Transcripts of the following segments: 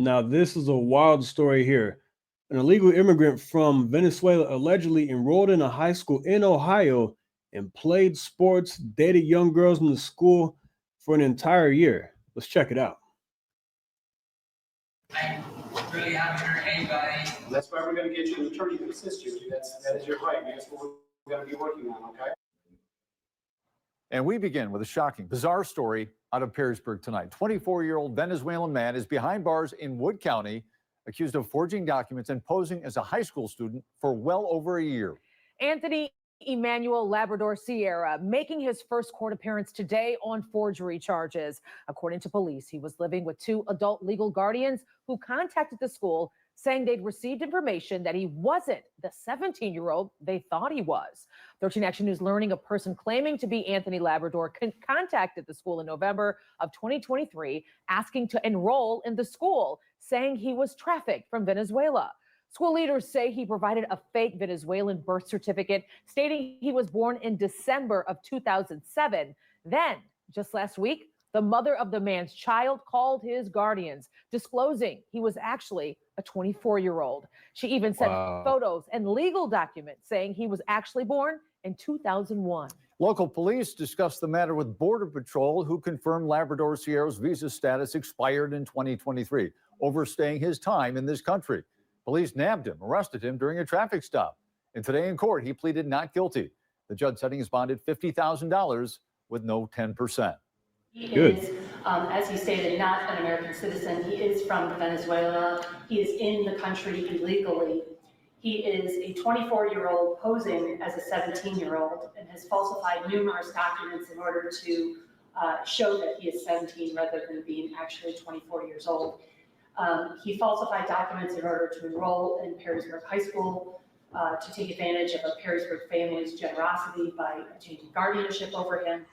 Now, this is a wild story here. An illegal immigrant from Venezuela allegedly enrolled in a high school in Ohio and played sports, dated young girls in the school for an entire year. Let's check it out. I really haven't hurt anybody. That's why we're going to get you an attorney to assist you. That is your right. That's what we're going to be working on, okay? And we begin with a shocking, bizarre story out of Perrysburg tonight. 24-year-old Venezuelan man is behind bars in Wood County, accused of forging documents and posing as a high school student for well over a year. Anthony Emmanuel Labrador Sierra making his first court appearance today on forgery charges. According to police, he was living with two adult legal guardians who contacted the school saying they'd received information that he wasn't the 17-year-old they thought he was. 13 Action News learning a person claiming to be Anthony Labrador contacted the school in November of 2023 asking to enroll in the school, saying he was trafficked from Venezuela. School leaders say he provided a fake Venezuelan birth certificate stating he was born in December of 2007. Then, just last week, the mother of the man's child called his guardians, disclosing he was actually a 24-year-old. She even sent photos and legal documents saying he was actually born in 2001. Local police discussed the matter with Border Patrol, who confirmed Labrador Sierra's visa status expired in 2023, overstaying his time in this country. Police nabbed him, arrested him during a traffic stop. And today in court, he pleaded not guilty. The judge setting his bond at $50,000 with no 10%. He is, as he stated, not an American citizen. He is from Venezuela. He is in the country illegally. He is a 24-year-old posing as a 17-year-old and has falsified numerous documents in order to show that he is 17 rather than being actually 24 years old. He falsified documents in order to enroll in Perrysburg High School, to take advantage of a Perrysburg family's generosity by obtaining guardianship over him.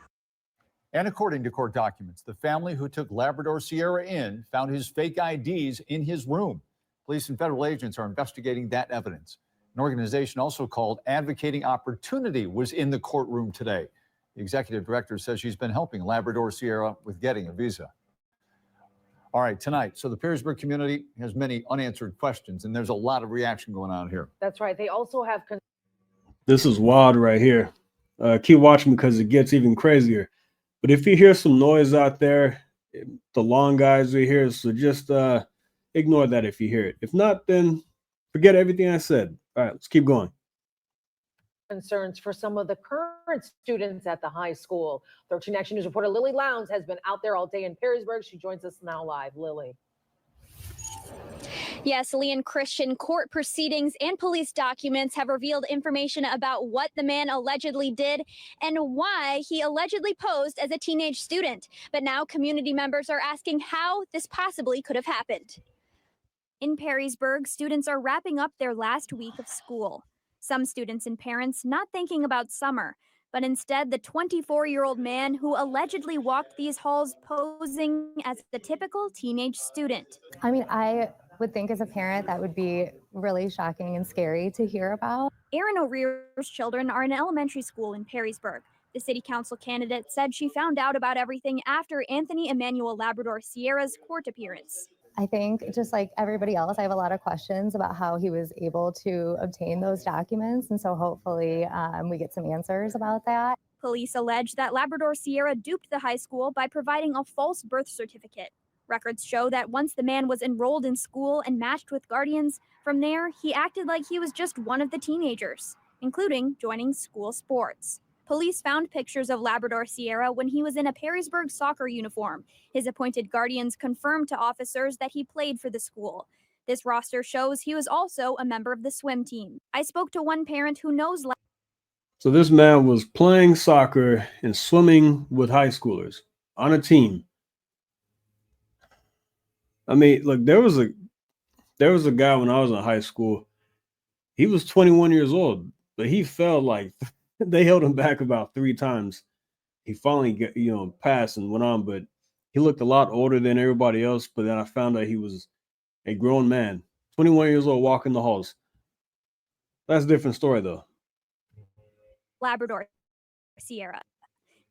And according to court documents, the family who took Labrador Sierra in found his fake IDs in his room. Police and federal agents are investigating that evidence. An organization also called Advocating Opportunity was in the courtroom today. The executive director says she's been helping Labrador Sierra with getting a visa. All right, tonight, so the Perrysburg community has many unanswered questions, and there's a lot of reaction going on here. That's right. They also have... This is wild right here. Keep watching because it gets even crazier. But if you hear some noise out there, the lawn guys are here, so just ignore that if you hear it. If not, then forget everything I said. All right, let's keep going. Concerns for some of the current students at the high school. 13 Action News reporter Lily Lowndes has been out there all day in Perrysburg. She joins us now live. Lily. Yes, Lee and Christian, court proceedings and police documents have revealed information about what the man allegedly did and why he allegedly posed as a teenage student. But now community members are asking how this possibly could have happened. In Perrysburg, students are wrapping up their last week of school. Some students and parents not thinking about summer, but instead the 24-year-old man who allegedly walked these halls posing as the typical teenage student. I mean, I would think as a parent that would be really shocking and scary to hear about. Erin O'Rear's children are in elementary school in Perrysburg. The city council candidate said she found out about everything after Anthony Emmanuel Labrador Sierra's court appearance. I think just like everybody else, I have a lot of questions about how he was able to obtain those documents. And so hopefully we get some answers about that. Police allege that Labrador Sierra duped the high school by providing a false birth certificate. Records show that once the man was enrolled in school and matched with guardians, from there, he acted like he was just one of the teenagers, including joining school sports. Police found pictures of Labrador Sierra when he was in a Perrysburg soccer uniform. His appointed guardians confirmed to officers that he played for the school. This roster shows he was also a member of the swim team. I spoke to one parent who knows. So this man was playing soccer and swimming with high schoolers on a team. I mean, look, there was a guy when I was in high school. He was 21 years old, but he felt like they held him back about 3 times. He finally passed and went on, but he looked a lot older than everybody else. But then I found out he was a grown man, 21 years old, walking the halls. That's a different story, though. Labrador Sierra.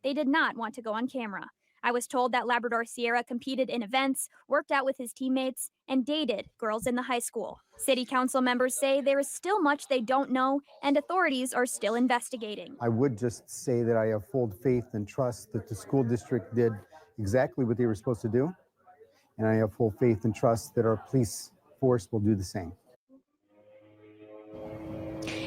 They did not want to go on camera. I was told that Labrador Sierra competed in events, worked out with his teammates, and dated girls in the high school. City council members say there is still much they don't know, and authorities are still investigating. I would just say that I have full faith and trust that the school district did exactly what they were supposed to do. And I have full faith and trust that our police force will do the same.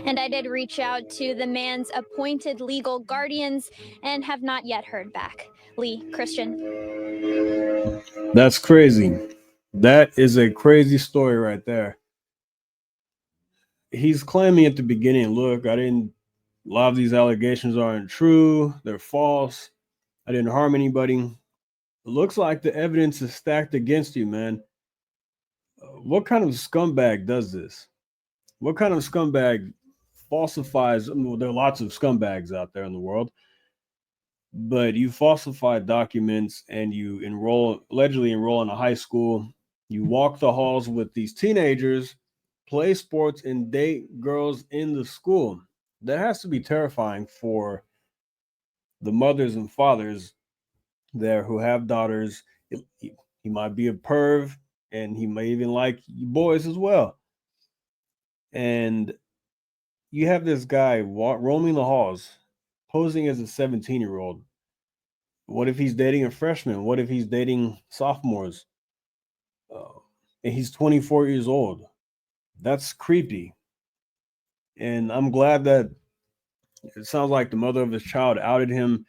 And I did reach out to the man's appointed legal guardians and have not yet heard back. Lee, Christian. That's crazy. That is a crazy story right there. He's claiming at the beginning, look, a lot of these allegations aren't true. They're false. I didn't harm anybody. It looks like the evidence is stacked against you, man. What kind of scumbag does this? What kind of scumbag falsifies? Well, there are lots of scumbags out there in the world, but you falsify documents and you allegedly enroll in a high school. You walk the halls with these teenagers, play sports, and date girls in the school. That has to be terrifying for the mothers and fathers there who have daughters. He might be a perv, and he may even like boys as well. And you have this guy roaming the halls, posing as a 17-year-old. What if he's dating a freshman? What if he's dating sophomores? And he's 24 years old. That's creepy. And I'm glad that it sounds like the mother of his child outed him,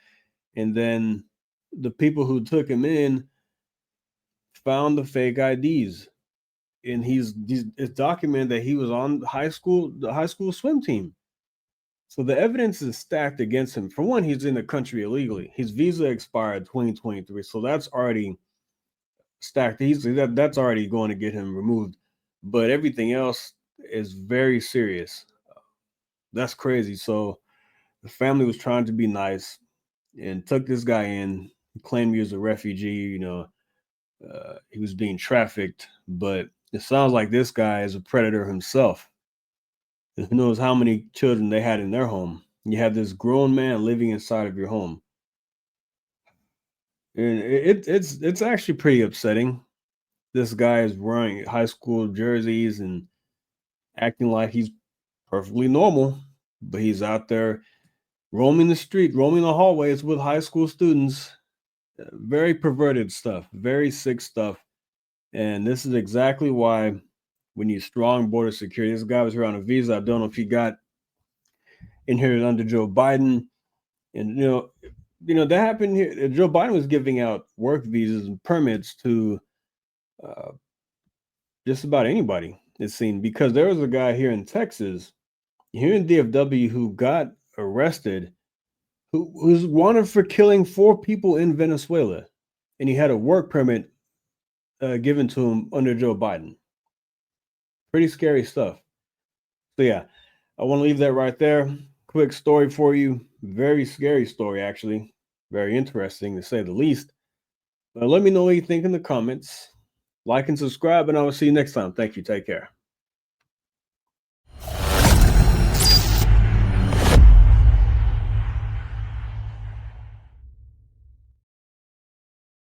and then the people who took him in found the fake IDs. And it's documented that he was on the high school swim team. So the evidence is stacked against him. For one, he's in the country illegally. His visa expired 2023, so that's already stacked. That's already going to get him removed. But everything else is very serious. That's crazy. So the family was trying to be nice and took this guy in. He claimed he was a refugee. He was being trafficked, but it sounds like this guy is a predator himself. Who knows how many children they had in their home? You have this grown man living inside of your home, and it's actually pretty upsetting. This guy is wearing high school jerseys and acting like he's perfectly normal, but he's out there roaming the street, roaming the hallways with high school students. Very perverted stuff, very sick stuff, and this is exactly why we need strong border security. This guy was here on a visa. I don't know if he got in here under Joe Biden. And, that happened here. Joe Biden was giving out work visas and permits to just about anybody, it seemed, because there was a guy here in Texas, here in DFW, who got arrested, who's wanted for killing 4 people in Venezuela. And he had a work permit given to him under Joe Biden. Pretty scary stuff. So yeah, I want to leave that right there. Quick story for you. Very scary story, actually. Very interesting, to say the least. Let me know what you think in the comments. Like and subscribe, and I will see you next time. Thank you. Take care.